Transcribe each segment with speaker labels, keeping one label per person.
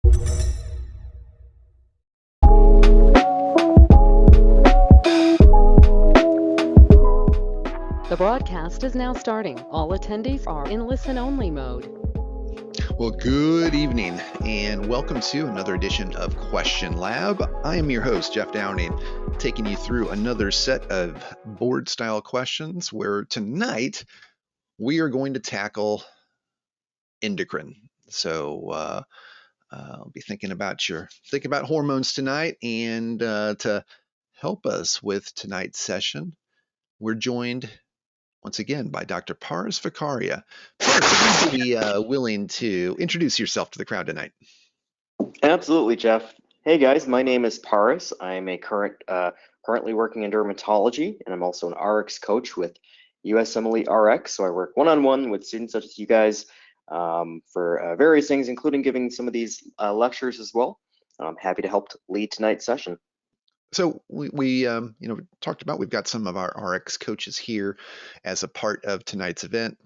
Speaker 1: The broadcast is now starting. All attendees are in listen-only mode.
Speaker 2: Well, good evening and welcome to another edition of Question Lab. I am your host, Jeff Downing, taking you through another set of board-style questions where tonight we are going to tackle endocrine. So I'll be thinking about hormones tonight, and to help us with tonight's session, we're joined once again by Dr. Paris Vicaria. Paris, would you be willing to introduce yourself to the crowd tonight?
Speaker 3: Absolutely, Jeff. Hey guys, my name is Paris. I'm a currently working in dermatology, and I'm also an RX coach with USMLE-Rx. So I work one-on-one with students such as you guys for various things, including giving some of these lectures as well. I'm happy to help lead tonight's session.
Speaker 2: So we talked about, we've got some of our RX coaches here as a part of tonight's event.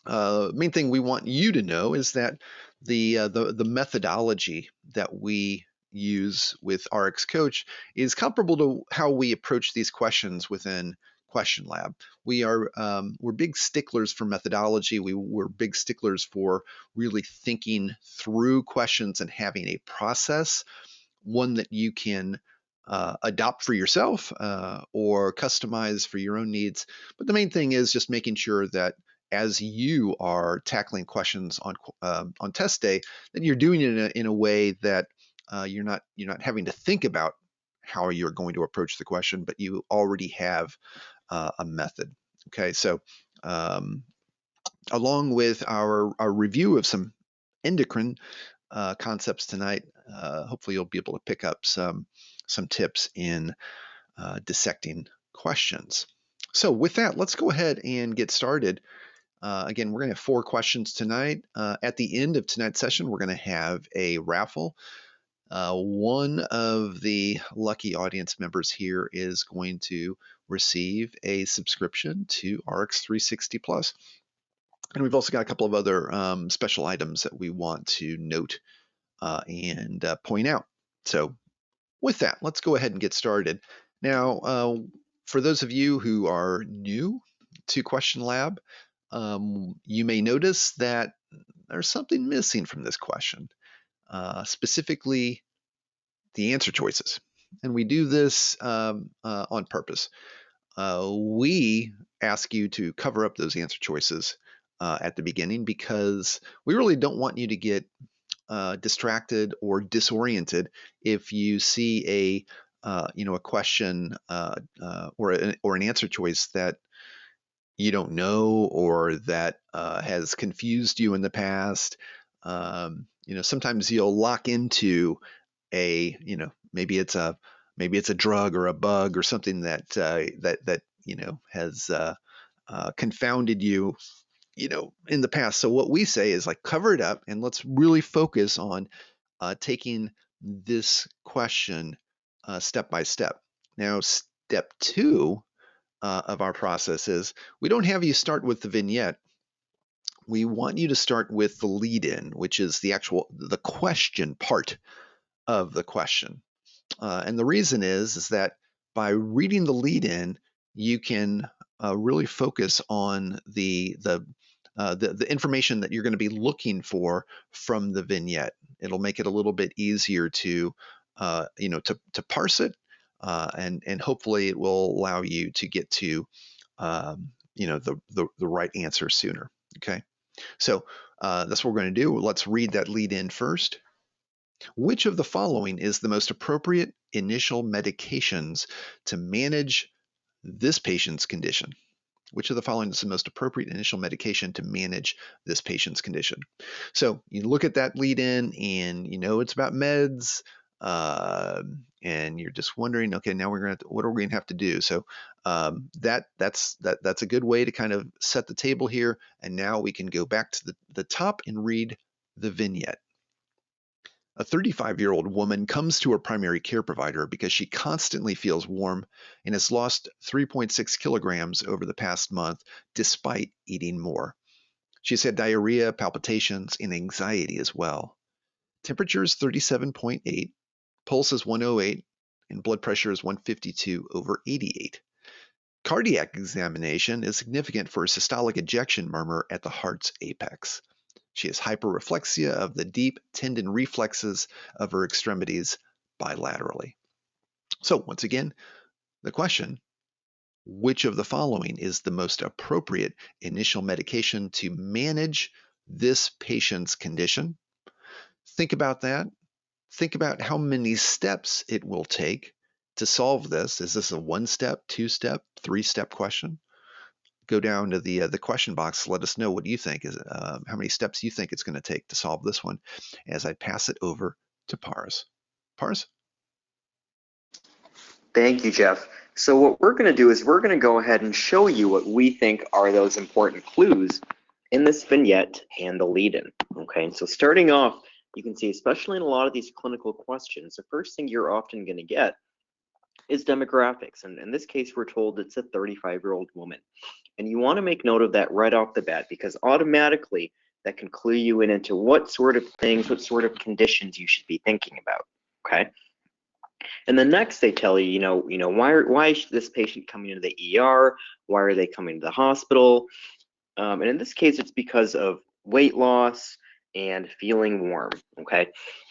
Speaker 2: Main thing we want you to know is that the methodology that we use with RX Coach is comparable to how we approach these questions within Question Lab. We're big sticklers for methodology. We're big sticklers for really thinking through questions and having a process, one that you can adopt for yourself or customize for your own needs. But the main thing is just making sure that as you are tackling questions on test day, that you're doing it in a way that you're not having to think about how you're going to approach the question, but you already have a method. Okay, so along with our review of some endocrine concepts tonight, hopefully you'll be able to pick up some tips in dissecting questions. So with that, let's go ahead and get started. Again, we're going to have 4 questions tonight. At the end of tonight's session, we're going to have a raffle. One of the lucky audience members here is going to receive a subscription to RX 360 Plus. And we've also got a couple of other special items that we want to note and point out. So with that, let's go ahead and get started. Now, for those of you who are new to Question Lab, you may notice that there's something missing from this question, specifically the answer choices. And we do this on purpose. We ask you to cover up those answer choices at the beginning because we really don't want you to get distracted or disoriented if you see a question or an answer choice that you don't know or that has confused you in the past. Sometimes you'll lock into maybe it's a drug or a bug or something that has confounded you in the past. So what we say is like cover it up and let's really focus on taking this question step by step. Now, step 2 of our process is we don't have you start with the vignette. We want you to start with the lead-in, which is the question part of the question. And the reason is that by reading the lead-in, you can really focus on the information that you're going to be looking for from the vignette. It'll make it a little bit easier to parse it, and hopefully it will allow you to get to the right answer sooner. Okay, so that's what we're going to do. Let's read that lead in first. Which of the following is the most appropriate initial medications to manage this patient's condition? Which of the following is the most appropriate initial medication to manage this patient's condition? So you look at that lead in and it's about meds, and you're just wondering, okay, now what are we going to have to do? So that's a good way to kind of set the table here. And now we can go back to the top and read the vignette. A 35-year-old woman comes to her primary care provider because she constantly feels warm and has lost 3.6 kilograms over the past month despite eating more. She's had diarrhea, palpitations, and anxiety as well. Temperature is 37.8, pulse is 108, and blood pressure is 152/88. Cardiac examination is significant for a systolic ejection murmur at the heart's apex. She has hyperreflexia of the deep tendon reflexes of her extremities bilaterally. So once again, the question, which of the following is the most appropriate initial medication to manage this patient's condition? Think about that. Think about how many steps it will take to solve this. Is this a one-step, two-step, three-step question? Go down to the question box. Let us know what you think is how many steps you think it's going to take to solve this one. As I pass it over to Pars. Pars.
Speaker 3: Thank you, Jeff. So what we're going to do is we're going to go ahead and show you what we think are those important clues in this vignette and the lead-in. Okay, and so starting off, you can see, especially in a lot of these clinical questions, the first thing you're often going to get is demographics. And in this case, we're told it's a 35-year-old woman. And you want to make note of that right off the bat, because automatically that can clue you in into what sort of things, what sort of conditions you should be thinking about. Okay. And then next they tell you, why is this patient coming into the ER? Why are they coming to the hospital? And in this case, it's because of weight loss and feeling warm. Okay.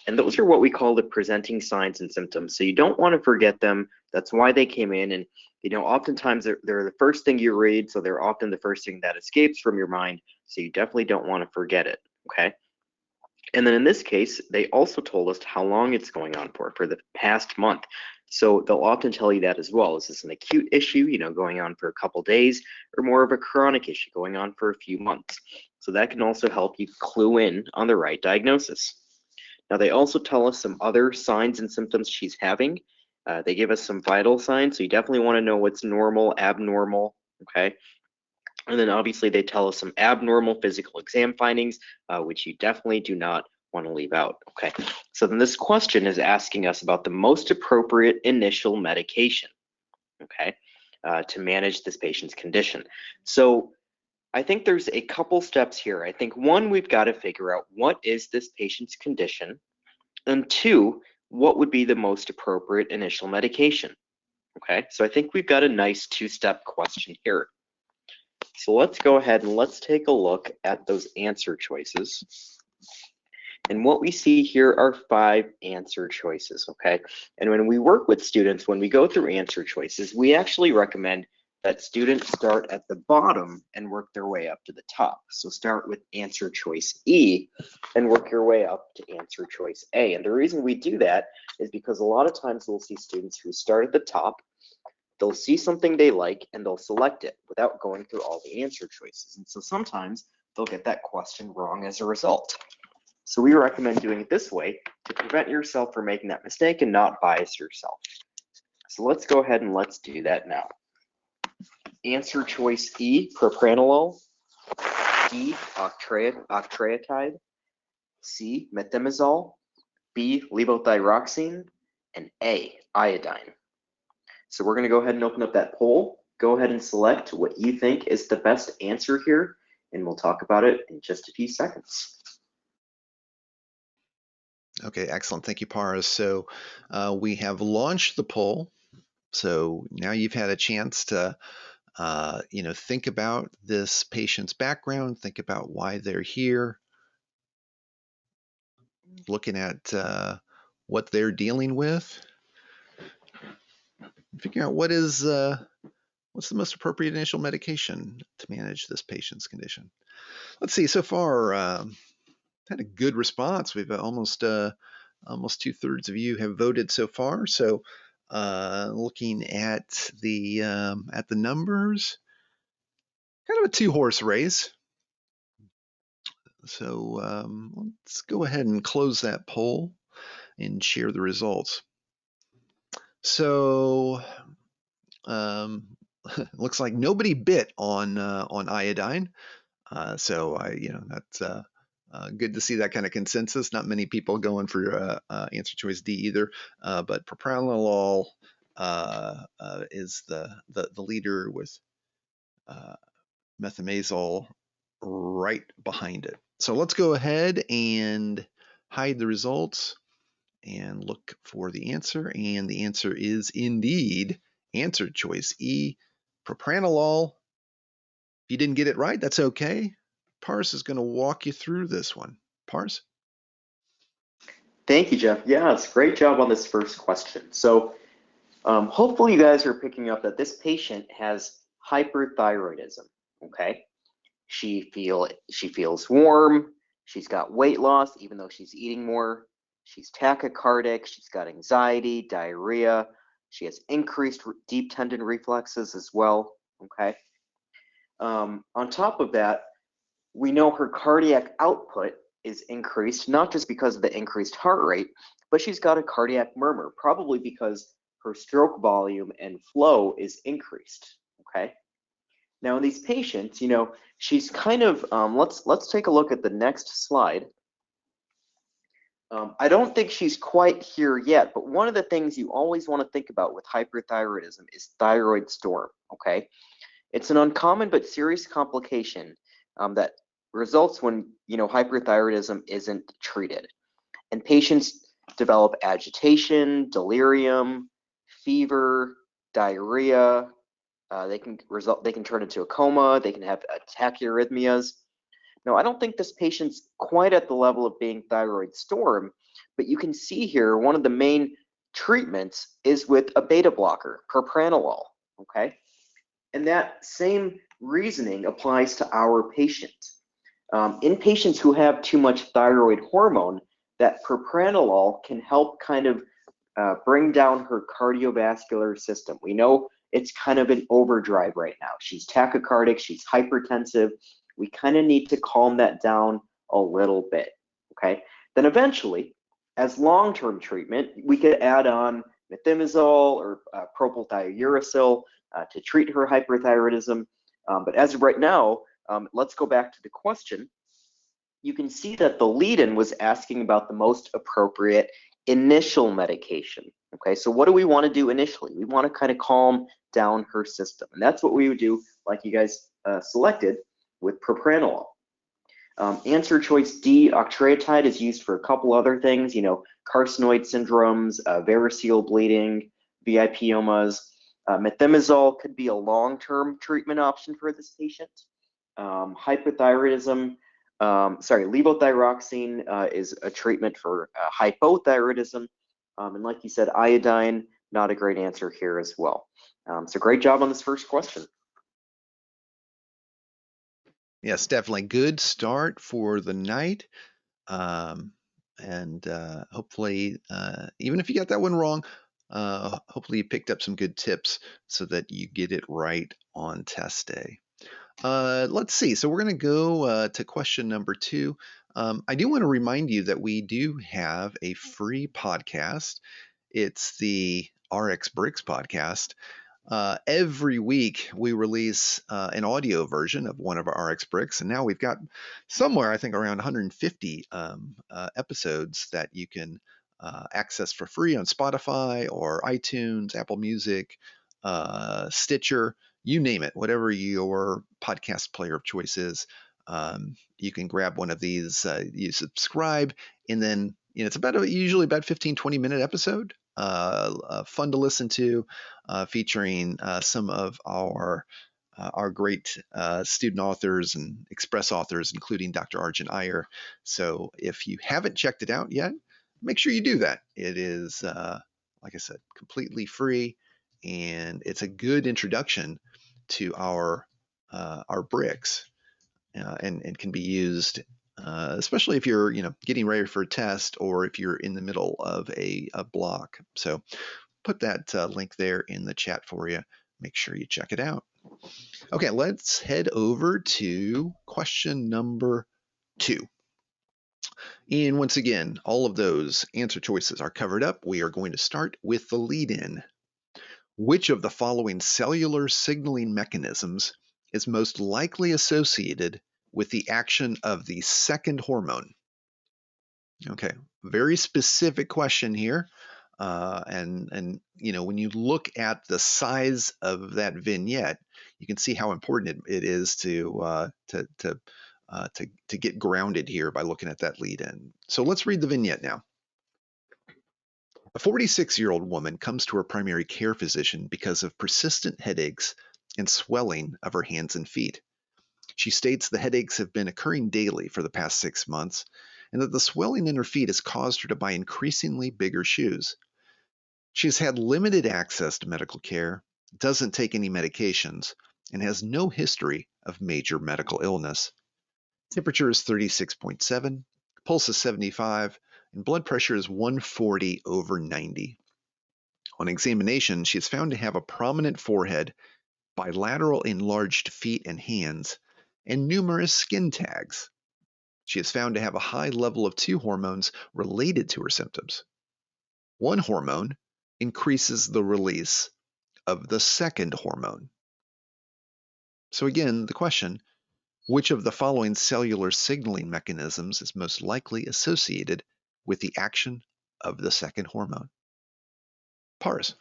Speaker 3: And those are what we call the presenting signs and symptoms. So you don't want to forget them. That's why they came in. And, oftentimes they're the first thing you read. So they're often the first thing that escapes from your mind. So you definitely don't want to forget it. Okay. And then in this case, they also told us how long it's going on for the past month. So they'll often tell you that as well. Is this an acute issue, going on for a couple days, or more of a chronic issue going on for a few months? So that can also help you clue in on the right diagnosis. Now, they also tell us some other signs and symptoms she's having. They give us some vital signs. So you definitely want to know what's normal, abnormal, okay? And then obviously they tell us some abnormal physical exam findings, which you definitely do not want to leave out. Okay, so then this question is asking us about the most appropriate initial medication, okay, to manage this patient's condition. So I think there's a couple steps here. I think one, we've got to figure out what is this patient's condition, and two, what would be the most appropriate initial medication. Okay, so I think we've got a nice two-step question here. So let's go ahead and let's take a look at those answer choices. And what we see here are 5 answer choices, okay? And when we work with students, when we go through answer choices, we actually recommend that students start at the bottom and work their way up to the top. So start with answer choice E and work your way up to answer choice A. And the reason we do that is because a lot of times we'll see students who start at the top, they'll see something they like and they'll select it without going through all the answer choices. And so sometimes they'll get that question wrong as a result. So we recommend doing it this way to prevent yourself from making that mistake and not bias yourself. So let's go ahead and let's do that now. Answer choice E, propranolol, E, octreotide, C, methimazole, B, levothyroxine, and A, iodine. So we're going to go ahead and open up that poll. Go ahead and select what you think is the best answer here, and we'll talk about it in just a few seconds.
Speaker 2: Okay, excellent. Thank you, Paras. So we have launched the poll. So now you've had a chance to think about this patient's background, think about why they're here, looking at what they're dealing with, figuring out what's the most appropriate initial medication to manage this patient's condition. Let's see, so far had a good response. We've almost 2/3 of you have voted so far. So looking at the numbers, kind of a 2-horse race. So let's go ahead and close that poll and share the results. So looks like nobody bit on iodine. So that's good to see that kind of consensus. Not many people going for answer choice D either. But propranolol is the leader with methimazole right behind it. So let's go ahead and hide the results and look for the answer. And the answer is indeed answer choice E, propranolol. If you didn't get it right, that's okay. Pars is going to walk you through this one. Pars?
Speaker 3: Thank you, Jeff. Yes, great job on this first question. So hopefully you guys are picking up that this patient has hyperthyroidism, okay? She feels warm, she's got weight loss even though she's eating more, she's tachycardic, she's got anxiety, diarrhea, she has increased deep tendon reflexes as well, okay? On top of that, we know her cardiac output is increased, not just because of the increased heart rate, but she's got a cardiac murmur, probably because her stroke volume and flow is increased, okay? Now in these patients, she's kind of, let's take a look at the next slide. I don't think she's quite here yet, but one of the things you always want to think about with hyperthyroidism is thyroid storm, okay? It's an uncommon but serious complication that results when, hyperthyroidism isn't treated. And patients develop agitation, delirium, fever, diarrhea. They can turn into a coma. They can have tachyarrhythmias. Now, I don't think this patient's quite at the level of being thyroid storm, but you can see here one of the main treatments is with a beta blocker, propranolol. Okay, and that same reasoning applies to our patient. In patients who have too much thyroid hormone, that propranolol can help kind of bring down her cardiovascular system. We know it's kind of an overdrive right now. She's tachycardic, she's hypertensive. We kind of need to calm that down a little bit, okay? Then eventually, as long-term treatment, we could add on methimazole or propylthiouracil to treat her hyperthyroidism. But as of right now, let's go back to the question. You can see that the lead-in was asking about the most appropriate initial medication. Okay, so what do we want to do initially? We want to kind of calm down her system, and that's what we would do, like you guys selected, with propranolol. Answer choice D, octreotide, is used for a couple other things, carcinoid syndromes, variceal bleeding, VIPomas. Methimazole could be a long-term treatment option for this patient. Hypothyroidism, levothyroxine is a treatment for hypothyroidism. And like you said, iodine, not a great answer here as well. So great job on this first question.
Speaker 2: Yes, definitely good start for the night. Hopefully, even if you got that one wrong, hopefully you picked up some good tips so that you get it right on test day. Let's see. So we're going to go to question number 2. I do want to remind you that we do have a free podcast. It's the RX Bricks podcast. Every week we release an audio version of one of our RX Bricks, and now we've got somewhere, I think, around 150 episodes that you can access for free on Spotify or iTunes, Apple Music, Stitcher, you name it, whatever your podcast player of choice is. You can grab one of these, you subscribe, and then it's usually about 15-20 minute episode. Fun to listen to, featuring some of our great student authors and express authors, including Dr. Arjun Iyer. So if you haven't checked it out yet, make sure you do that. It is, like I said, completely free, and it's a good introduction to our bricks, and can be used especially if you're getting ready for a test or if you're in the middle of a block. So put that link there in the chat for you. Make sure you check it out. Okay, let's head over to question number 2. And once again, all of those answer choices are covered up. We are going to start with the lead-in. Which of the following cellular signaling mechanisms is most likely associated with the action of the second hormone? Okay, very specific question here. And when you look at the size of that vignette, you can see how important it is to to get grounded here by looking at that lead in. So let's read the vignette now. A 46-year-old woman comes to her primary care physician because of persistent headaches and swelling of her hands and feet. She states the headaches have been occurring daily for the past 6 months, and that the swelling in her feet has caused her to buy increasingly bigger shoes. She has had limited access to medical care, doesn't take any medications, and has no history of major medical illness. Temperature is 36.7, pulse is 75, and blood pressure is 140 over 90. On examination, she is found to have a prominent forehead, bilateral enlarged feet and hands, and numerous skin tags. She is found to have a high level of 2 hormones related to her symptoms. One hormone increases the release of the second hormone. So again, the question, which of the following cellular signaling mechanisms is most likely associated with the action of the second hormone? Pars.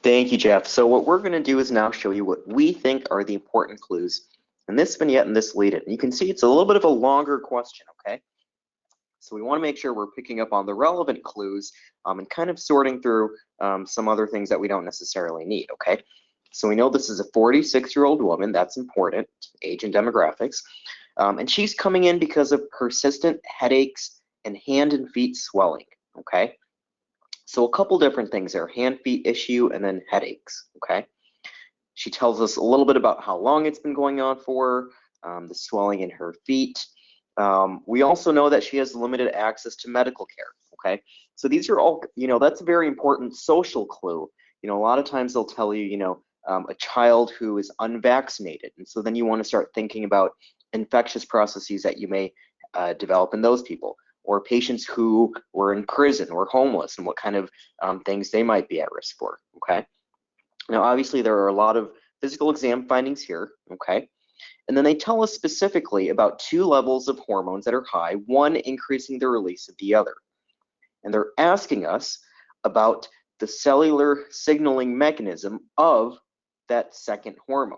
Speaker 3: Thank you, Jeff. So what we're going to do is now show you what we think are the important clues in this vignette and this lead-in. You can see it's a little bit of a longer question, okay? So we want to make sure we're picking up on the relevant clues and kind of sorting through some other things that we don't necessarily need, okay? So we know this is a 46-year-old woman. That's important, age and demographics. And she's coming in because of persistent headaches and hand and feet swelling, okay? So a couple different things there, hand-feet issue and then headaches, okay? She tells us a little bit about how long it's been going on for, the swelling in her feet. We also know that she has limited access to medical care, okay? So these are all, that's a very important social clue. A lot of times they'll tell you, a child who is unvaccinated. And so then you want to start thinking about infectious processes that you may develop in those people, or patients who were in prison or homeless and what kind of things they might be at risk for, okay? Now, obviously, there are a lot of physical exam findings here, okay? And then they tell us specifically about 2 levels of hormones that are high, one increasing the release of the other. And they're asking us about the cellular signaling mechanism of that second hormone.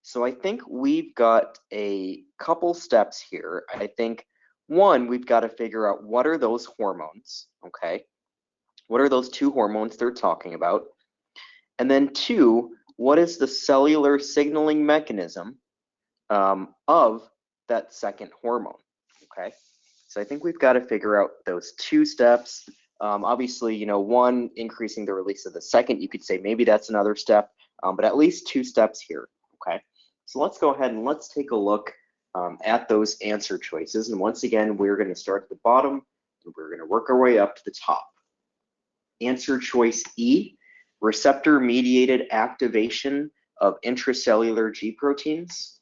Speaker 3: So I think we've got a couple steps here. I think, one, we've got to figure out what are those hormones, okay? What are those 2 hormones they're talking about? And then 2, what is the cellular signaling mechanism of that second hormone, okay? So I think we've got to figure out those 2 steps. Obviously, one, increasing the release of the second, you could say maybe that's another step, but at least 2 steps here, okay? So let's go ahead and let's take a look at those answer choices. And once again, we're going to start at the bottom and we're going to work our way up to the top. Answer choice E, receptor-mediated activation of intracellular G proteins.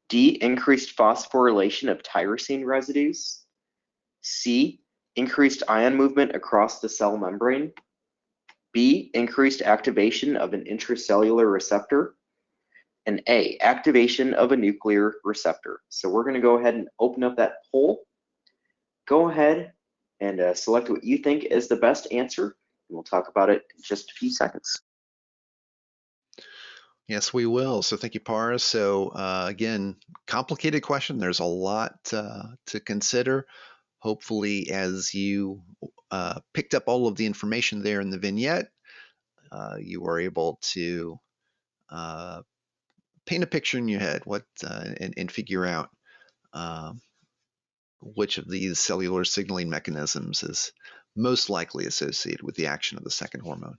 Speaker 3: D, increased phosphorylation of tyrosine residues. C, increased ion movement across the cell membrane. B, increased activation of an intracellular receptor. And A, activation of a nuclear receptor. So we're going to go ahead and open up that poll. Go ahead and select what you think is the best answer, and we'll talk about it in just a few seconds.
Speaker 2: Yes, we will. So thank you, Pars. So again, complicated question. There's a lot to consider. Hopefully, as you picked up all of the information there in the vignette, you were able to paint a picture in your head and figure out which of these cellular signaling mechanisms is most likely associated with the action of the second hormone.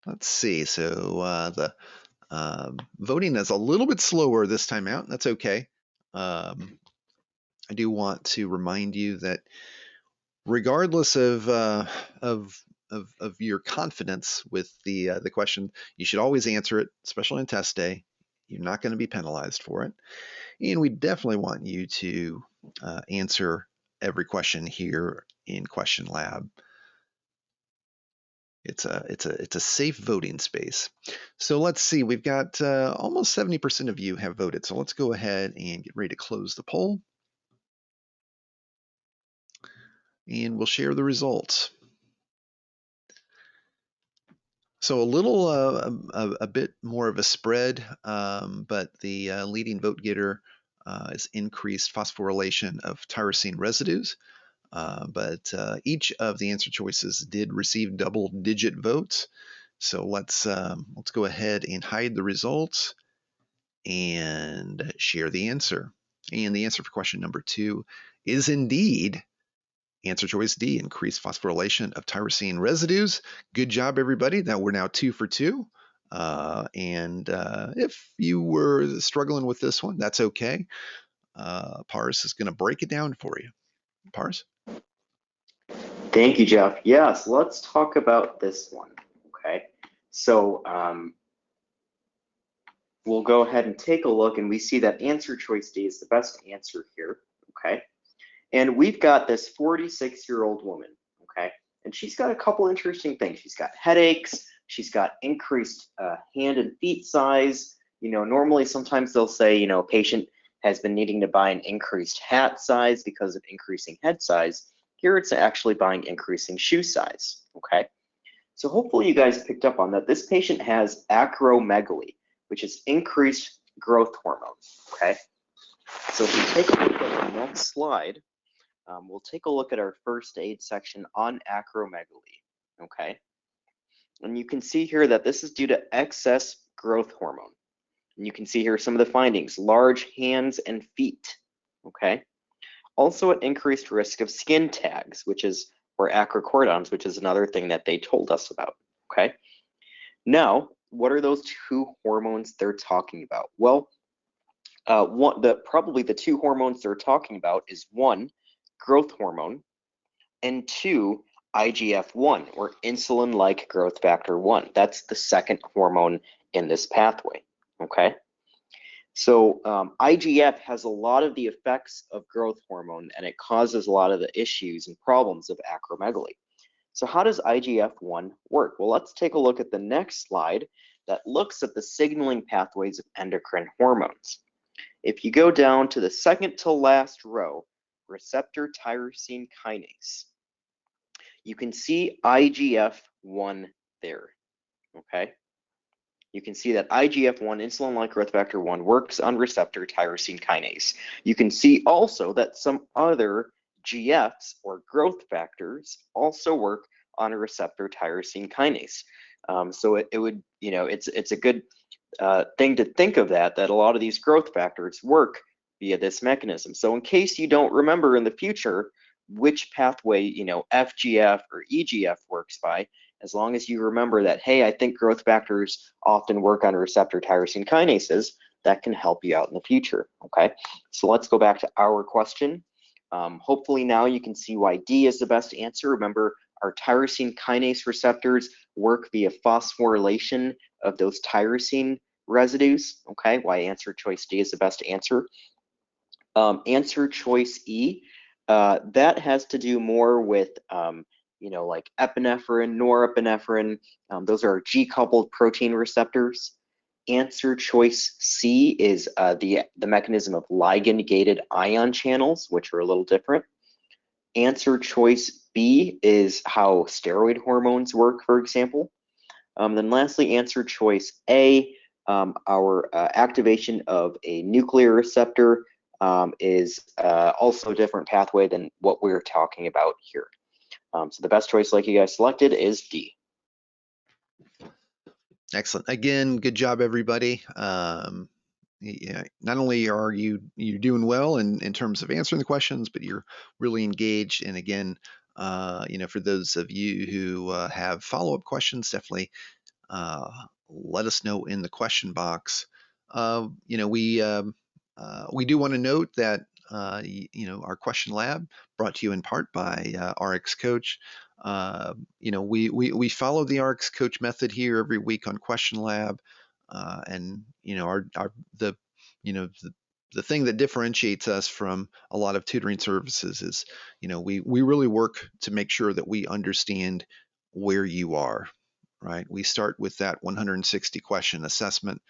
Speaker 2: Let's see. So the voting is a little bit slower this time out. That's okay. I do want to remind you that regardless of your confidence with the question, you should always answer it, especially on test day. You're not going to be penalized for it, and we definitely want you to answer every question here in Question Lab. It's a safe voting space. So let's see, we've got almost 70% of you have voted. So let's go ahead and get ready to close the poll. And we'll share the results. So a little, a bit more of a spread, but the leading vote getter is increased phosphorylation of tyrosine residues. But each of the answer choices did receive double-digit votes. So let's go ahead and hide the results and share the answer. And the answer for question number 2 is indeed answer choice D, increased phosphorylation of tyrosine residues. Good job, everybody. That we're now 2 for 2. And if you were struggling with this one, that's okay. Paris is going to break it down for you. Paris?
Speaker 3: Thank you, Jeff. Yes, let's talk about this one. Okay, so we'll go ahead and take a look, and we see that answer choice D is the best answer here. Okay, and we've got this 46-year-old woman. Okay, and she's got a couple interesting things. She's got headaches. She's got increased hand and feet size. You know, normally sometimes they'll say, you know, a patient has been needing to buy an increased hat size because of increasing head size. Here it's actually buying increasing shoe size. Okay, so hopefully you guys picked up on that. This patient has acromegaly, which is increased growth hormone. Okay, so if we take a look at the next slide, we'll take a look at our first aid section on acromegaly. Okay, and you can see here that this is due to excess growth hormone. And you can see here some of the findings: large hands and feet. Okay, also at increased risk of skin tags, which is, or acrocordons, which is another thing that they told us about. Okay, now what are those two hormones they're talking about? Well, probably the two hormones they're talking about is 1, growth hormone, and 2, IGF-1, or insulin-like growth factor 1. That's the second hormone in this pathway. Okay, so IGF has a lot of the effects of growth hormone, and it causes a lot of the issues and problems of acromegaly. So how does IGF-1 work? Well, let's take a look at the next slide that looks at the signaling pathways of endocrine hormones. If you go down to the second to last row, receptor tyrosine kinase, you can see IGF-1 there. Okay, you can see that IGF-1, insulin-like growth factor 1, works on receptor tyrosine kinase. You can see also that some other GFs, or growth factors, also work on a receptor tyrosine kinase. So it would, you know, it's a good thing to think of that a lot of these growth factors work via this mechanism. So in case you don't remember in the future which pathway, you know, FGF or EGF works by, as long as you remember that, hey, I think growth factors often work on receptor tyrosine kinases, that can help you out in the future. Okay, so let's go back to our question. Hopefully now you can see why D is the best answer. Remember, our tyrosine kinase receptors work via phosphorylation of those tyrosine residues. Okay, why answer choice D is the best answer. Answer choice E, that has to do more with you know, like epinephrine, norepinephrine. Those are G-coupled protein receptors. Answer choice C is the mechanism of ligand-gated ion channels, which are a little different. Answer choice B is how steroid hormones work, for example. Then lastly, answer choice A, our activation of a nuclear receptor is also a different pathway than what we're talking about here. So the best choice, like you guys selected, is D.
Speaker 2: Excellent. Again, good job, everybody. Yeah, not only are you doing well in terms of answering the questions, but you're really engaged. And again, you know, for those of you who have follow-up questions, definitely let us know in the question box. You know, we do want to note that you know, our question lab brought to you in part by RX Coach. You know, we follow the RX Coach method here every week on Question Lab, and you know, the thing that differentiates us from a lot of tutoring services is, you know, we really work to make sure that we understand where you are. Right? We start with that 160 question assessment.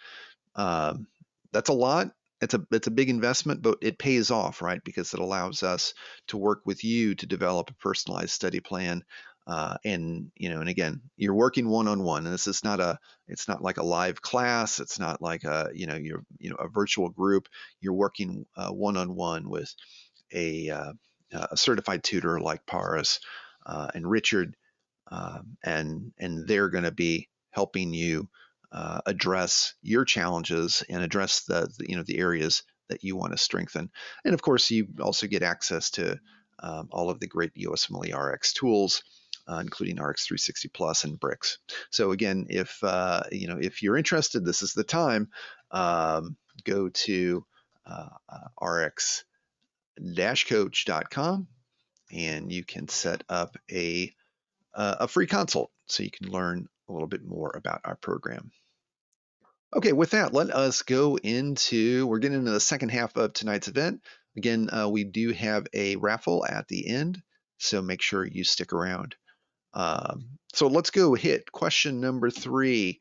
Speaker 2: That's a lot. It's a big investment, but it pays off, right? Because it allows us to work with you to develop a personalized study plan And and again, you're working one-on-one, and this is it's not like a live class. It's not like you're a virtual group. You're working one-on-one with a certified tutor like Paris and Richard, and they're going to be helping you address your challenges and address the areas that you want to strengthen. And of course, you also get access to all of the great USMLE-Rx tools, including RX 360 Plus and Bricks. So again, if you're interested, this is the time. Go to rx-coach.com, and you can set up a free consult so you can learn a little bit more about our program. Okay, with that, let us we're getting into the second half of tonight's event. Again, we do have a raffle at the end, so make sure you stick around. So let's go hit question number 3.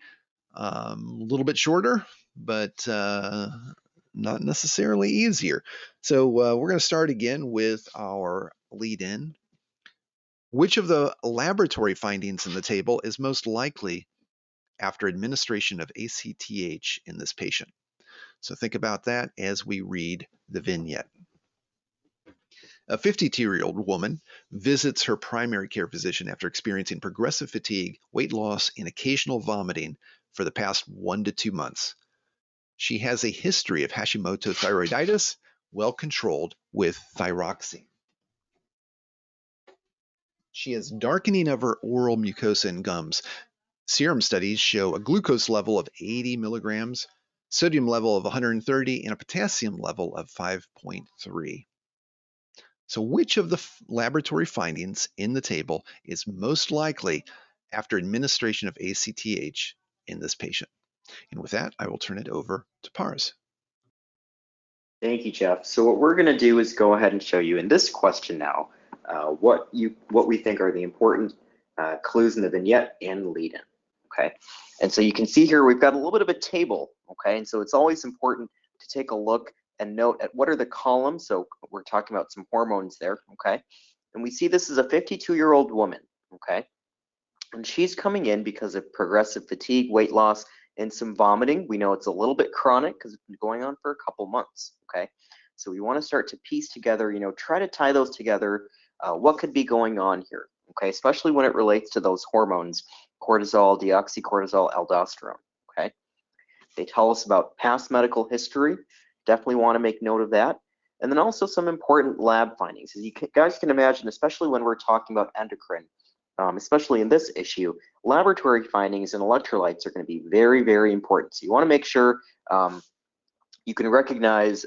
Speaker 2: A little bit shorter, but not necessarily easier. So we're going to start again with our lead-in. Which of the laboratory findings in the table is most likely after administration of ACTH in this patient? So think about that as we read the vignette. A 52-year-old woman visits her primary care physician after experiencing progressive fatigue, weight loss, and occasional vomiting for the past 1 to 2 months. She has a history of Hashimoto thyroiditis, well controlled with thyroxine. She has darkening of her oral mucosa and gums. Serum studies show a glucose level of 80 milligrams, sodium level of 130, and a potassium level of 5.3. So which of the laboratory findings in the table is most likely after administration of ACTH in this patient? And with that, I will turn it over to Paris.
Speaker 3: Thank you, Jeff. So what we're going to do is go ahead and show you in this question now what we think are the important clues in the vignette and lead-in. Okay, and so you can see here we've got a little bit of a table. Okay, and so it's always important to take a look and note at what are the columns. So we're talking about some hormones there. Okay, and we see this is a 52-year-old woman. Okay, and she's coming in because of progressive fatigue, weight loss, and some vomiting. We know it's a little bit chronic because it's been going on for a couple months. Okay, so we want to start to piece together, try to tie those together. What could be going on here? Okay, especially when it relates to those hormones, cortisol, deoxycortisol, aldosterone. Okay, they tell us about past medical history. Definitely want to make note of that. And then also some important lab findings. As you guys can imagine, especially when we're talking about endocrine, especially in this issue, laboratory findings and electrolytes are going to be very, very important. So you want to make sure you can recognize,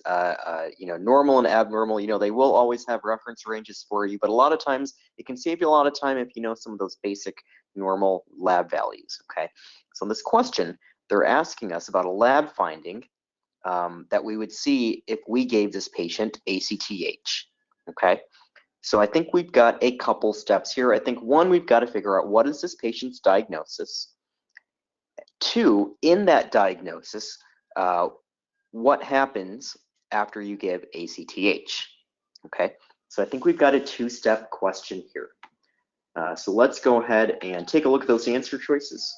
Speaker 3: normal and abnormal. They will always have reference ranges for you, but a lot of times it can save you a lot of time if you know some of those basic normal lab values. Okay, so in this question, they're asking us about a lab finding that we would see if we gave this patient ACTH. Okay, so I think we've got a couple steps here. I think one, we've got to figure out what is this patient's diagnosis. 2, in that diagnosis, what happens after you give ACTH? Okay, so I think we've got a 2-step question here. So let's go ahead and take a look at those answer choices.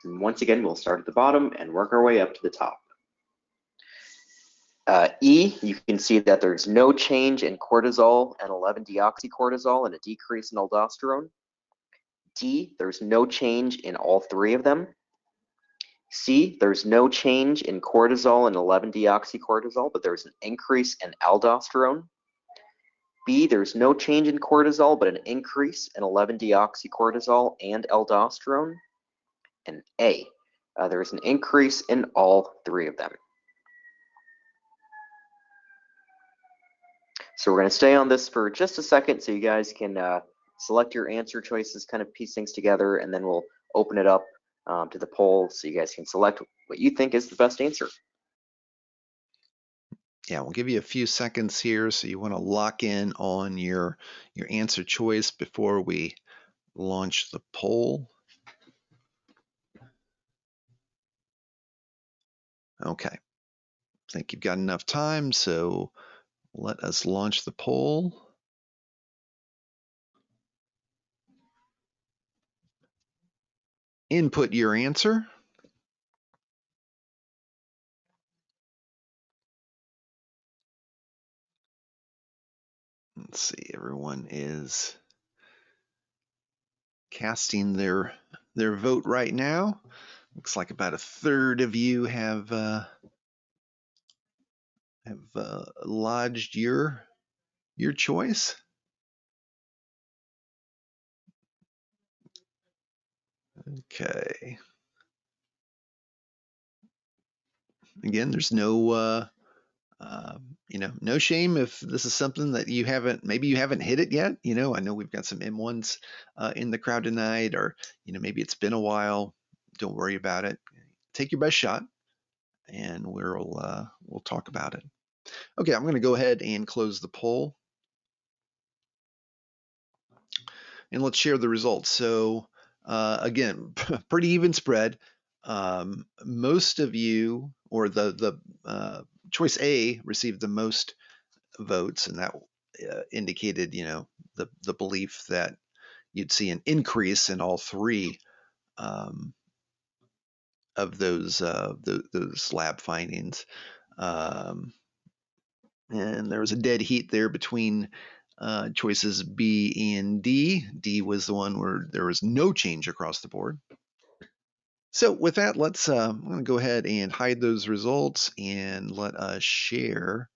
Speaker 3: And once again, we'll start at the bottom and work our way up to the top. E, you can see that there's no change in cortisol and 11-deoxycortisol and a decrease in aldosterone. D, there's no change in all 3 of them. C, there's no change in cortisol and 11-deoxycortisol, but there's an increase in aldosterone. B, there's no change in cortisol, but an increase in 11-deoxycortisol and aldosterone. And A, there's an increase in all 3 of them. So we're going to stay on this for just a second so you guys can select your answer choices, kind of piece things together, and then we'll open it up to the poll so you guys can select what you think is the best answer.
Speaker 2: Yeah, we'll give you a few seconds here, so you want to lock in on your answer choice before we launch the poll. Okay, I think you've got enough time, so let us launch the poll. input your answer. Let's see, everyone is casting their vote right now. Looks like about a third of you have lodged your choice. Okay. Again, there's no no shame if this is something that maybe you haven't hit it yet. I know we've got some M1s in the crowd tonight, or maybe it's been a while. Don't worry about it. Take your best shot, and we'll talk about it. Okay, I'm going to go ahead and close the poll, and let's share the results. So again, pretty even spread. Most of you, or the choice A, received the most votes, and that indicated, the belief that you'd see an increase in all three of those lab findings. And there was a dead heat there between choices B and D. D was the one where there was no change across the board. So with that, I'm going to go ahead and hide those results and let us share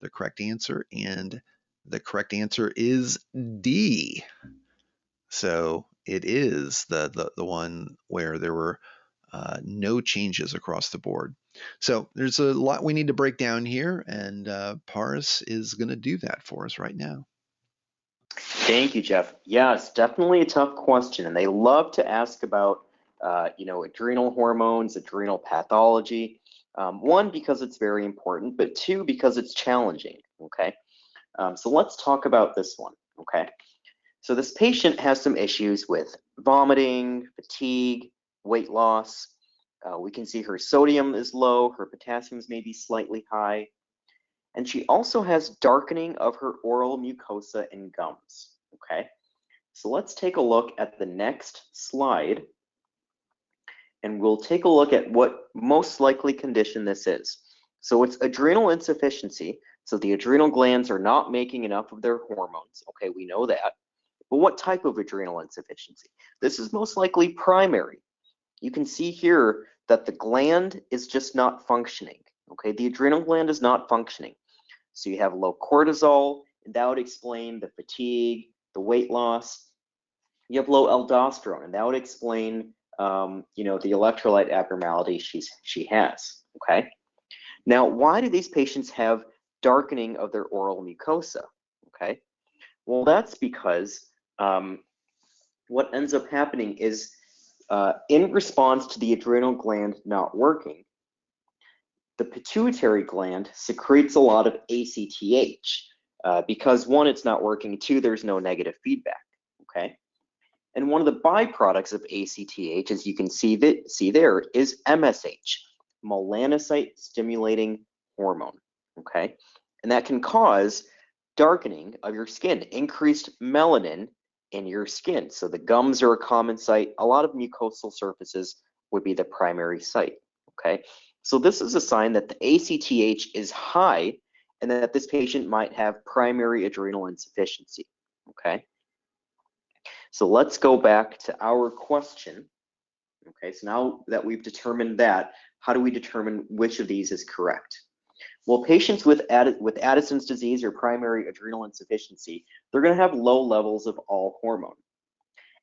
Speaker 2: the correct answer. And the correct answer is D. So it is the one where there were no changes across the board. So there's a lot we need to break down here, and Paris is going to do that for us right now.
Speaker 3: Thank you, Jeff. Yes, definitely a tough question, and they love to ask about, adrenal hormones, adrenal pathology. One, because it's very important, but two, because it's challenging. Okay, so let's talk about this one. Okay, so this patient has some issues with vomiting, fatigue, weight loss. We can see her sodium is low, her potassiums may be slightly high, and she also has darkening of her oral mucosa and gums. Okay, so let's take a look at the next slide, and we'll take a look at what most likely condition this is. So it's adrenal insufficiency. So the adrenal glands are not making enough of their hormones. Okay, we know that. But what type of adrenal insufficiency? This is most likely primary. You can see here that the gland is just not functioning. Okay, the adrenal gland is not functioning. So you have low cortisol, and that would explain the fatigue, the weight loss. You have low aldosterone, and that would explain, the electrolyte abnormality she has. Okay. Now, why do these patients have darkening of their oral mucosa? Okay. Well, that's because what ends up happening is, in response to the adrenal gland not working, the pituitary gland secretes a lot of ACTH because one, it's not working, two, there's no negative feedback. Okay. And one of the byproducts of ACTH, as you can see there, is MSH, melanocyte stimulating hormone. Okay. And that can cause darkening of your skin, increased melanin in your skin. So the gums are a common site. A lot of mucosal surfaces would be the primary site. Okay. So this is a sign that the ACTH is high and that this patient might have primary adrenal insufficiency. Okay. So let's go back to our question. Okay, so now that we've determined that, how do we determine which of these is correct? Well, patients with Addison's disease or primary adrenal insufficiency, they're going to have low levels of all hormone.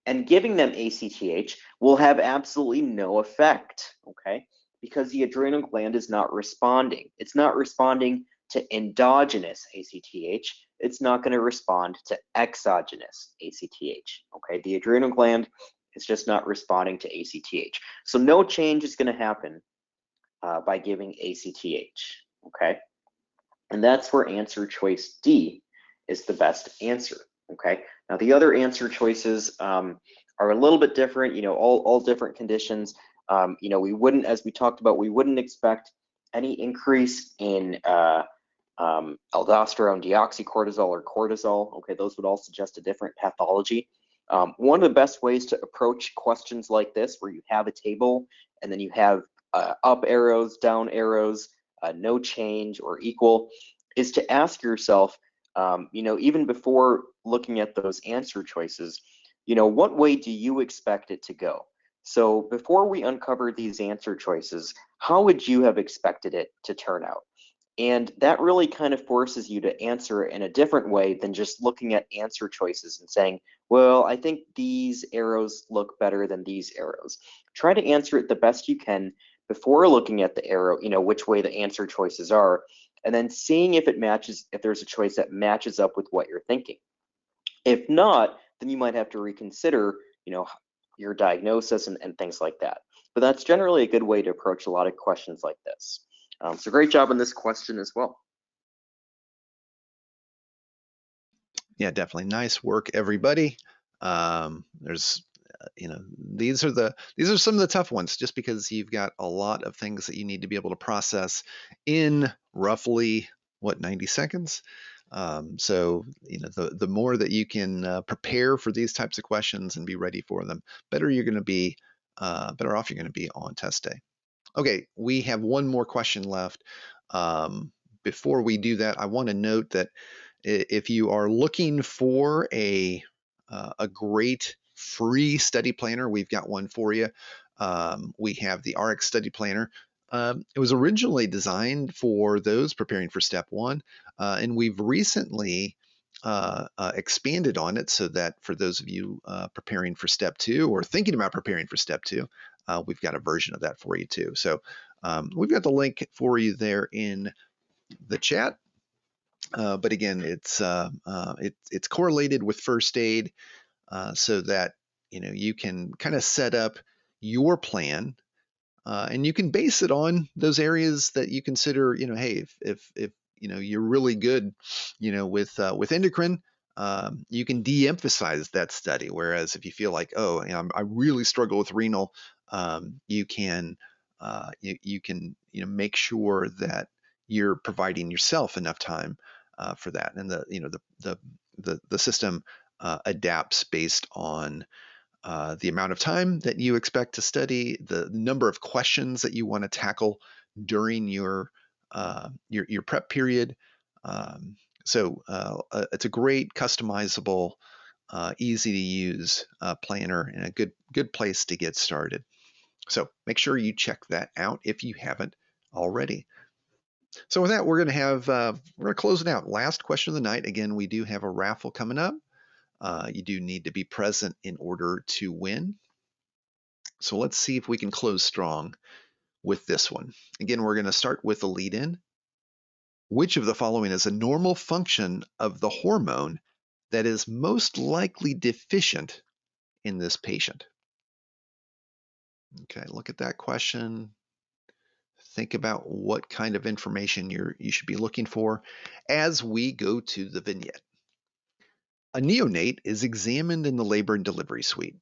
Speaker 3: And giving them ACTH will have absolutely no effect, okay? Because the adrenal gland is not responding. It's not responding to endogenous ACTH. It's not going to respond to exogenous ACTH, okay? The adrenal gland is just not responding to ACTH. So no change is going to happen by giving ACTH, okay? And that's where answer choice D is the best answer, okay? Now the other answer choices are a little bit different, all different conditions. We wouldn't, as we talked about, we wouldn't expect any increase in aldosterone, deoxycortisol, or cortisol. Okay, those would all suggest a different pathology. One of the best ways to approach questions like this, where you have a table and then you have up arrows, down arrows, no change or equal, is to ask yourself, even before looking at those answer choices, what way do you expect it to go? So before we uncover these answer choices, how would you have expected it to turn out? And that really kind of forces you to answer in a different way than just looking at answer choices and saying, well, I think these arrows look better than these arrows. Try to answer it the best you can before looking at the arrow, which way the answer choices are, and then seeing if it matches, if there's a choice that matches up with what you're thinking. If not, then you might have to reconsider, your diagnosis and things like that. But that's generally a good way to approach a lot of questions like this. So great job on this question as well.
Speaker 2: Yeah, definitely. Nice work, everybody. There's, these are some of the tough ones, just because you've got a lot of things that you need to be able to process in roughly 90 seconds. So the more that you can prepare for these types of questions and be ready for them, better off you're going to be on test day. Okay, we have one more question left. Before we do that, I want to note that if you are looking for a great free study planner, we've got one for you. We have the RX study planner. It was originally designed for those preparing for step 1, and we've recently expanded on it so that for those of you preparing for step 2 or thinking about preparing for step 2, we've got a version of that for you too. So we've got the link for you there in the chat. But again, it's correlated with first aid, so that you can kind of set up your plan, and you can base it on those areas that you consider. Hey, if you're really good, with endocrine, you can de-emphasize that study. Whereas if you feel like, oh, I really struggle with renal, you can make sure that you're providing yourself enough time for that, and the system adapts based on the amount of time that you expect to study, the number of questions that you want to tackle during your prep period. So it's a great customizable, easy to use planner, and a good place to get started. So make sure you check that out if you haven't already. So with that, we're going to close it out. Last question of the night. Again, we do have a raffle coming up. You do need to be present in order to win. So let's see if we can close strong with this one. Again, we're going to start with the lead-in. Which of the following is a normal function of the hormone that is most likely deficient in this patient? Okay, look at that question. Think about what kind of information you should be looking for as we go to the vignette. A neonate is examined in the labor and delivery suite.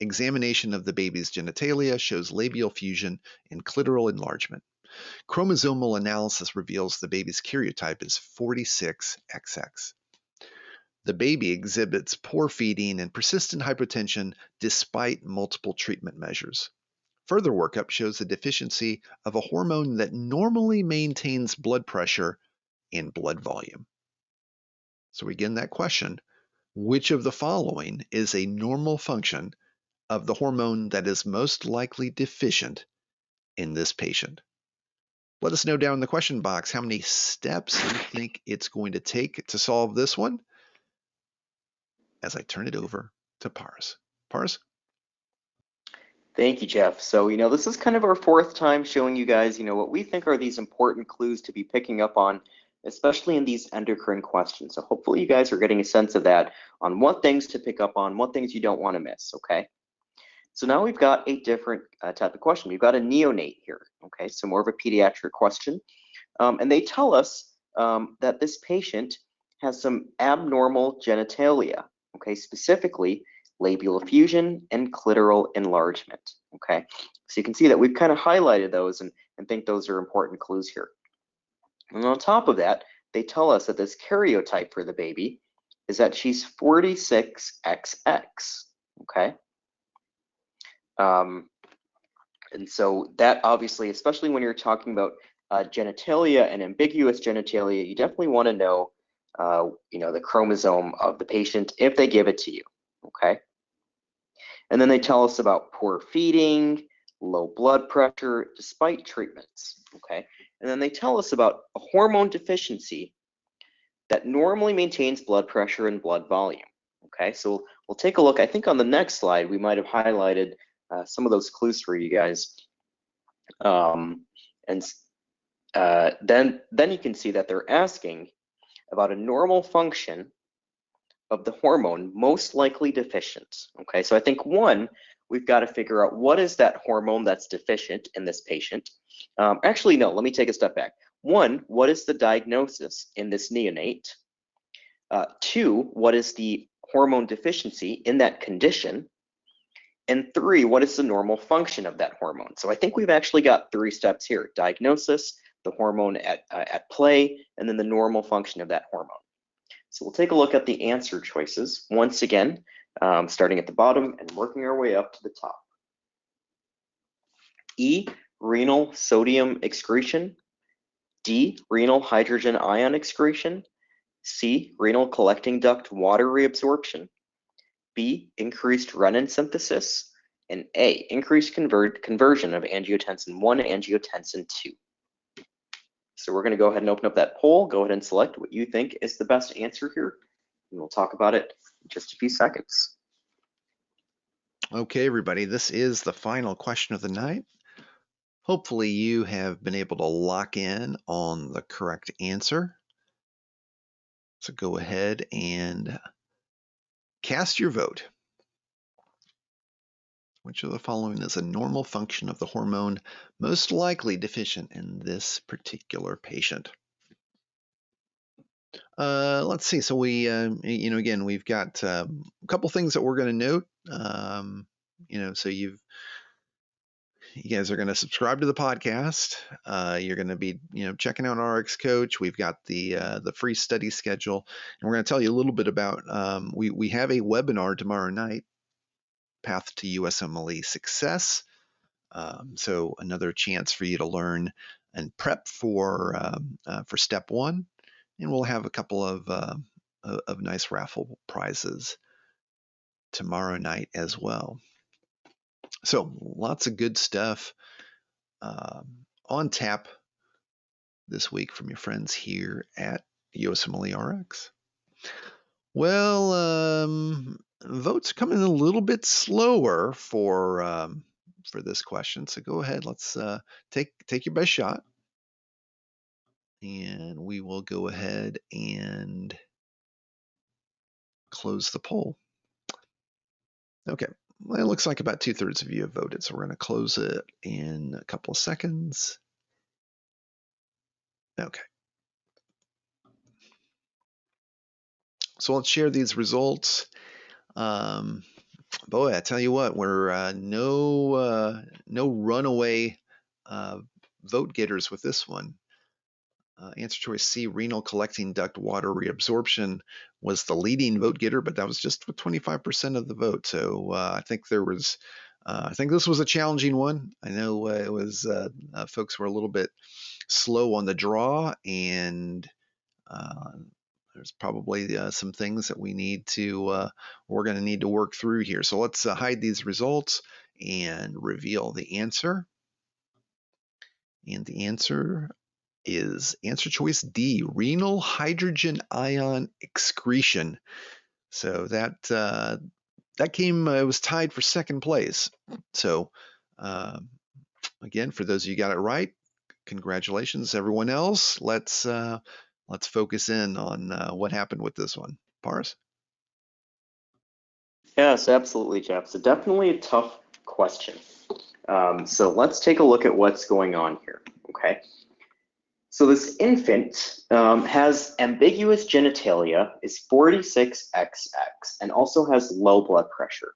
Speaker 2: Examination of the baby's genitalia shows labial fusion and clitoral enlargement. Chromosomal analysis reveals the baby's karyotype is 46XX. The baby exhibits poor feeding and persistent hypotension despite multiple treatment measures. Further workup shows the deficiency of a hormone that normally maintains blood pressure and blood volume. So again, that question, which of the following is a normal function of the hormone that is most likely deficient in this patient? Let us know down in the question box how many steps you think it's going to take to solve this one, as I turn it over to Paris. Paris?
Speaker 3: Thank you, Jeff. So, this is kind of our 4th time showing you guys, what we think are these important clues to be picking up on, especially in these endocrine questions. So hopefully you guys are getting a sense of that, on what things to pick up on, what things you don't want to miss, okay? So now we've got a different type of question. We've got a neonate here, okay? So more of a pediatric question. And they tell us that this patient has some abnormal genitalia, okay? Specifically, labial effusion and clitoral enlargement, okay? So you can see that we've kind of highlighted those and think those are important clues here. And on top of that, they tell us that this karyotype for the baby is that she's 46XX, okay? And so that obviously, especially when you're talking about genitalia and ambiguous genitalia, you definitely want to know, the chromosome of the patient if they give it to you, okay? And then they tell us about poor feeding, low blood pressure, despite treatments, okay? And then they tell us about a hormone deficiency that normally maintains blood pressure and blood volume, okay? So we'll take a look. I think on the next slide, we might have highlighted some of those clues for you guys. Then you can see that they're asking about a normal function of the hormone most likely deficient, okay? So I think one, we've got to figure out what is that hormone that's deficient in this patient. Actually, no, let me take a step back. One, what is the diagnosis in this neonate? Two, what is the hormone deficiency in that condition? And three, what is the normal function of that hormone? So I think we've actually got 3 steps here: diagnosis, the hormone at play, and then the normal function of that hormone. So we'll take a look at the answer choices once again, starting at the bottom and working our way up to the top. E, renal sodium excretion. D, renal hydrogen ion excretion. C, renal collecting duct water reabsorption. B, increased renin synthesis. And A, increased conversion of angiotensin 1 to angiotensin 2. So we're going to go ahead and open up that poll. Go ahead and select what you think is the best answer here, and we'll talk about it in just a few seconds.
Speaker 2: Okay, everybody, this is the final question of the night. Hopefully you have been able to lock in on the correct answer. So go ahead and cast your vote. Which of the following is a normal function of the hormone most likely deficient in this particular patient? Let's see. So we, again, we've got a couple things that we're going to note. So you guys are going to subscribe to the podcast. You're going to be, checking out RX Coach. We've got the free study schedule, and we're going to tell you a little bit about. We have a webinar tomorrow night, Path to USMLE Success. So another chance for you to learn and prep for step 1, and we'll have a couple of nice raffle prizes tomorrow night as well. So lots of good stuff on tap this week from your friends here at USMLE-Rx. Well, votes coming a little bit slower for this question, so go ahead. Let's take your best shot, and we will go ahead and close the poll. Okay, well, it looks like about 2/3 of you have voted, so we're going to close it in a couple of seconds. Okay. So let's share these results. Boy, I tell you what, we're no runaway vote getters with this one. Answer choice C, renal collecting duct water reabsorption, was the leading vote getter, but that was just with 25% of the vote. So I think this was a challenging one. I know it was folks were a little bit slow on the draw, and there's probably some things that we're going to need to work through here. So let's hide these results and reveal the answer. And the answer is answer choice D, renal hydrogen ion excretion. So that it was tied for second place. So again, for those of you who got it right, congratulations. Everyone else, let's focus in on what happened with this one. Paris?
Speaker 3: Yes, absolutely, Jeff. So definitely a tough question. So let's take a look at what's going on here, okay? So this infant has ambiguous genitalia, is 46XX, and also has low blood pressure.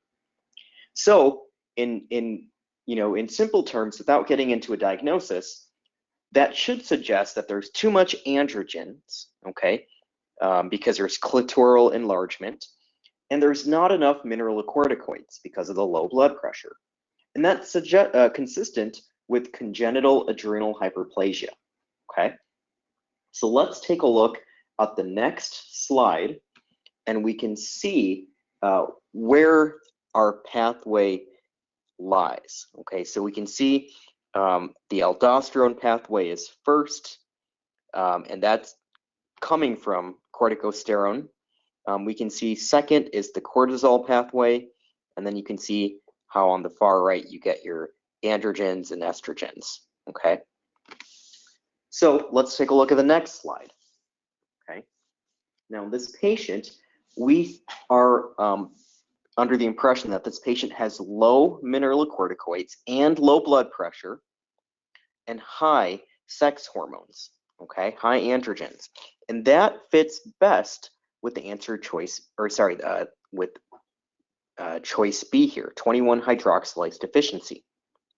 Speaker 3: So in simple terms, without getting into a diagnosis, that should suggest that there's too much androgens, okay, because there's clitoral enlargement, and there's not enough mineralocorticoids because of the low blood pressure. And that's consistent with congenital adrenal hyperplasia, okay? So let's take a look at the next slide, and we can see where our pathway lies, okay? So we can see the aldosterone pathway is first, and that's coming from corticosterone. We can see second is the cortisol pathway, and then you can see how on the far right you get your androgens and estrogens, okay? So let's take a look at the next slide, okay? Now in this patient, we are under the impression that this patient has low mineralocorticoids and low blood pressure and high sex hormones, okay, high androgens. And that fits best with the answer choice, or sorry, with choice B here, 21 hydroxylase deficiency,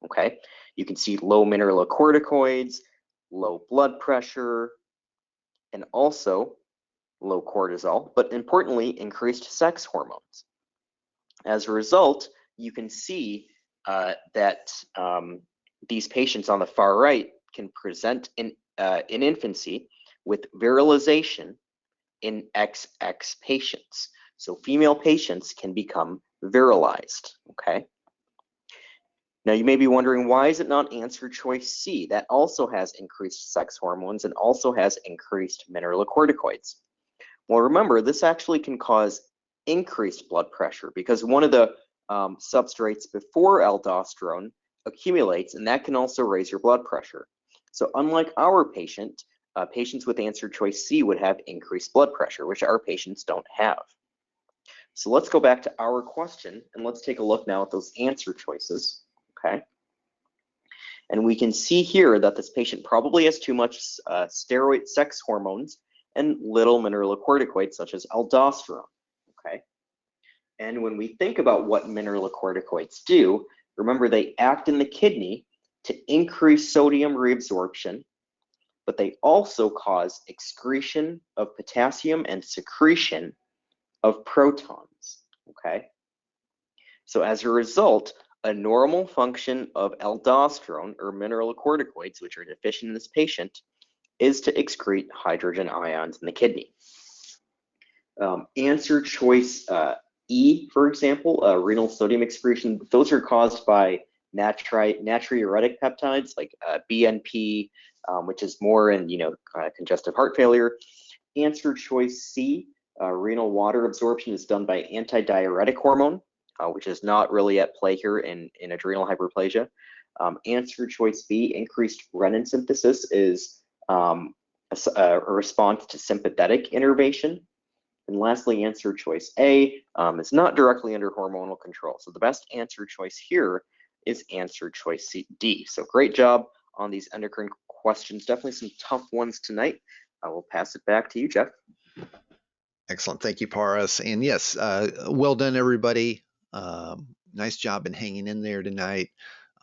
Speaker 3: okay? You can see low mineralocorticoids, low blood pressure, and also low cortisol, but importantly, increased sex hormones. As a result, you can see that these patients on the far right can present in infancy with virilization in XX patients. So female patients can become virilized, okay? Now you may be wondering, why is it not answer choice C? That also has increased sex hormones and also has increased mineralocorticoids. Well, remember, this actually can cause increased blood pressure because one of the substrates before aldosterone accumulates, and that can also raise your blood pressure. So unlike our patient, patients with answer choice C would have increased blood pressure, which our patients don't have. So let's go back to our question, and let's take a look now at those answer choices, okay? And we can see here that this patient probably has too much steroid sex hormones and little mineralocorticoids such as aldosterone, okay? And when we think about what mineralocorticoids do, remember they act in the kidney to increase sodium reabsorption, but they also cause excretion of potassium and secretion of protons, okay? So as a result, a normal function of aldosterone or mineralocorticoids, which are deficient in this patient, is to excrete hydrogen ions in the kidney. Answer choice E, for example, renal sodium excretion, those are caused by natriuretic peptides like BNP, which is more in congestive heart failure. Answer choice C, renal water absorption, is done by antidiuretic hormone, which is not really at play here in adrenal hyperplasia. Answer choice B, increased renin synthesis, is a response to sympathetic innervation. And lastly, answer choice A is not directly under hormonal control. So the best answer choice here is answer choice D. So great job on these endocrine questions. Definitely some tough ones tonight. I will pass it back to you, Jeff.
Speaker 2: Excellent. Thank you, Paris. And yes, well done, everybody. Nice job in hanging in there tonight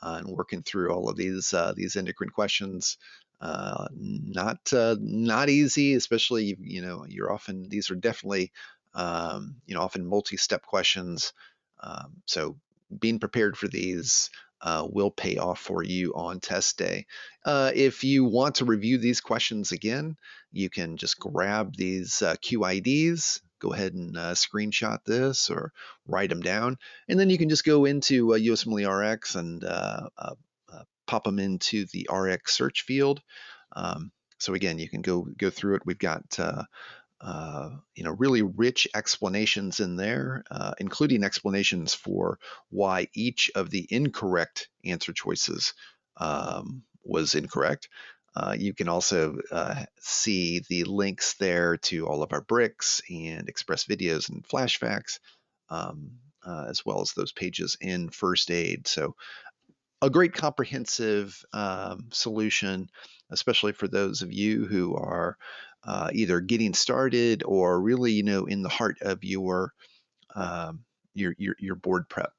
Speaker 2: and working through all of these endocrine questions. Not easy, especially you're often, these are definitely often multi-step questions. So being prepared for these will pay off for you on test day. If you want to review these questions again, you can just grab these QIDs, go ahead and screenshot this or write them down, and then you can just go into USMLE-Rx and pop them into the RX search field. So again, you can go through it. We've got really rich explanations in there, including explanations for why each of the incorrect answer choices was incorrect. You can also see the links there to all of our bricks and express videos and flash facts, as well as those pages in first aid. So a great comprehensive solution, especially for those of you who are either getting started or really, in the heart of your board prep.